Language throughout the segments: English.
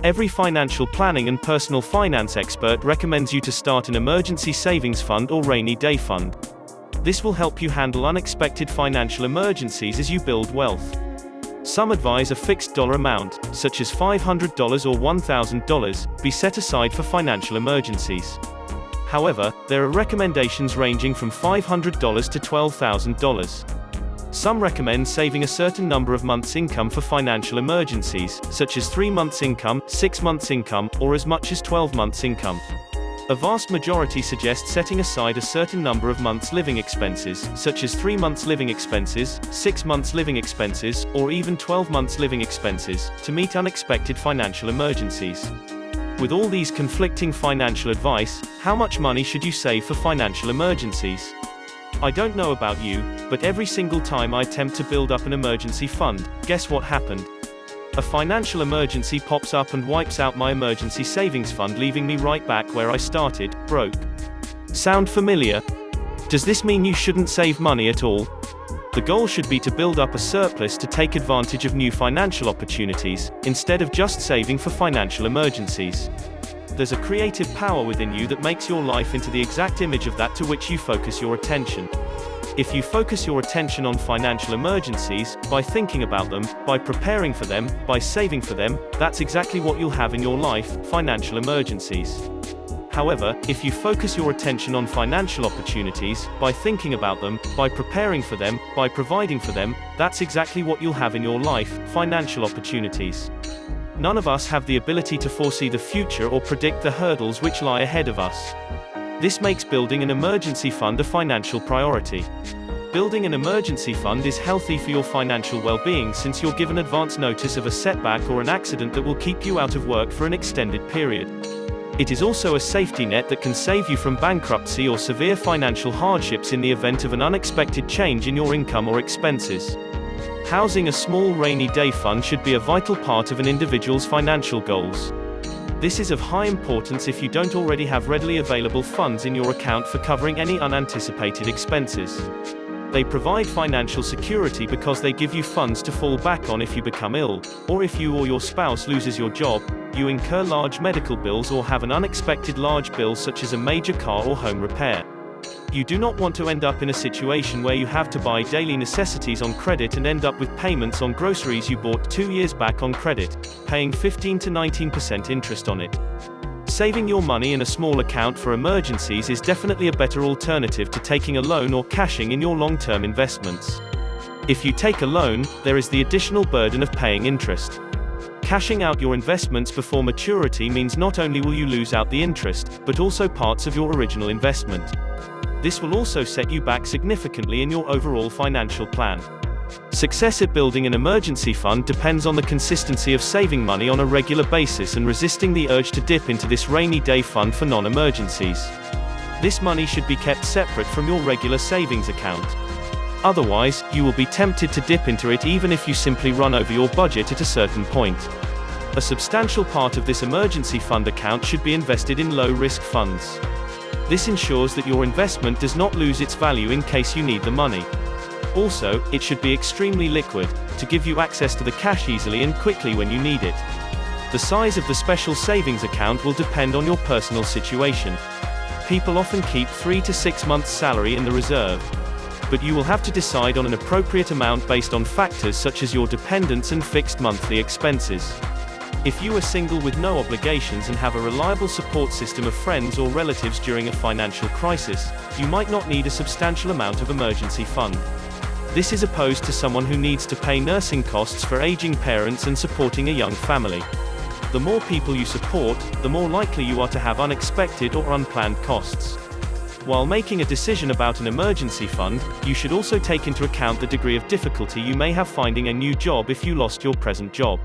Every financial planning and personal finance expert recommends you to start an emergency savings fund or rainy day fund. This will help you handle unexpected financial emergencies as you build wealth. Some advise a fixed dollar amount, such as $500 or $1,000, be set aside for financial emergencies. However, there are recommendations ranging from $500 to $12,000. Some recommend saving a certain number of months' income for financial emergencies, such as 3 months' income, 6 months' income, or as much as 12 months' income. A vast majority suggest setting aside a certain number of months' living expenses, such as 3 months' living expenses, 6 months' living expenses, or even 12 months' living expenses, to meet unexpected financial emergencies. With all these conflicting financial advice, how much money should you save for financial emergencies? I don't know about you, but every single time I attempt to build up an emergency fund, guess what happened? A financial emergency pops up and wipes out my emergency savings fund, leaving me right back where I started, broke. Sound familiar? Does this mean you shouldn't save money at all? The goal should be to build up a surplus to take advantage of new financial opportunities, instead of just saving for financial emergencies. There's a creative power within you that makes your life into the exact image of that to which you focus your attention. If you focus your attention on financial emergencies, by thinking about them, by preparing for them, by saving for them, that's exactly what you'll have in your life, financial emergencies. However, if you focus your attention on financial opportunities, by thinking about them, by preparing for them, by providing for them, that's exactly what you'll have in your life, financial opportunities. None of us have the ability to foresee the future or predict the hurdles which lie ahead of us. This makes building an emergency fund a financial priority. Building an emergency fund is healthy for your financial well-being, since you're given advance notice of a setback or an accident that will keep you out of work for an extended period. It is also a safety net that can save you from bankruptcy or severe financial hardships in the event of an unexpected change in your income or expenses. Housing a small rainy day fund should be a vital part of an individual's financial goals. This is of high importance if you don't already have readily available funds in your account for covering any unanticipated expenses. They provide financial security because they give you funds to fall back on if you become ill, or if you or your spouse loses your job, you incur large medical bills, or have an unexpected large bill such as a major car or home repair. You do not want to end up in a situation where you have to buy daily necessities on credit and end up with payments on groceries you bought 2 years back on credit, paying 15 to 19% interest on it. Saving your money in a small account for emergencies is definitely a better alternative to taking a loan or cashing in your long-term investments. If you take a loan, there is the additional burden of paying interest. Cashing out your investments before maturity means not only will you lose out the interest, but also parts of your original investment. This will also set you back significantly in your overall financial plan. Success at building an emergency fund depends on the consistency of saving money on a regular basis and resisting the urge to dip into this rainy day fund for non-emergencies. This money should be kept separate from your regular savings account. Otherwise, you will be tempted to dip into it even if you simply run over your budget at a certain point. A substantial part of this emergency fund account should be invested in low-risk funds. This ensures that your investment does not lose its value in case you need the money. Also, it should be extremely liquid, to give you access to the cash easily and quickly when you need it. The size of the special savings account will depend on your personal situation. People often keep 3 to 6 months' salary in the reserve. But you will have to decide on an appropriate amount based on factors such as your dependents and fixed monthly expenses. If you are single with no obligations and have a reliable support system of friends or relatives during a financial crisis, you might not need a substantial amount of emergency fund. This is opposed to someone who needs to pay nursing costs for aging parents and supporting a young family. The more people you support, the more likely you are to have unexpected or unplanned costs. While making a decision about an emergency fund, you should also take into account the degree of difficulty you may have finding a new job if you lost your present job.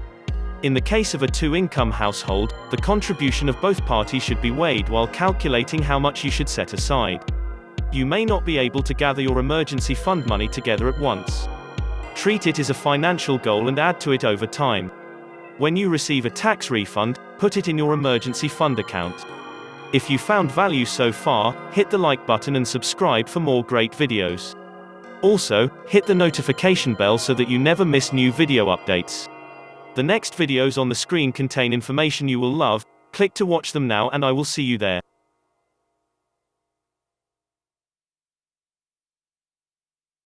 In the case of a two-income household, the contribution of both parties should be weighed while calculating how much you should set aside. You may not be able to gather your emergency fund money together at once. Treat it as a financial goal and add to it over time. When you receive a tax refund, put it in your emergency fund account. If you found value so far, hit the like button and subscribe for more great videos. Also, hit the notification bell so that you never miss new video updates. The next videos on the screen contain information you will love. Click to watch them now and I will see you there.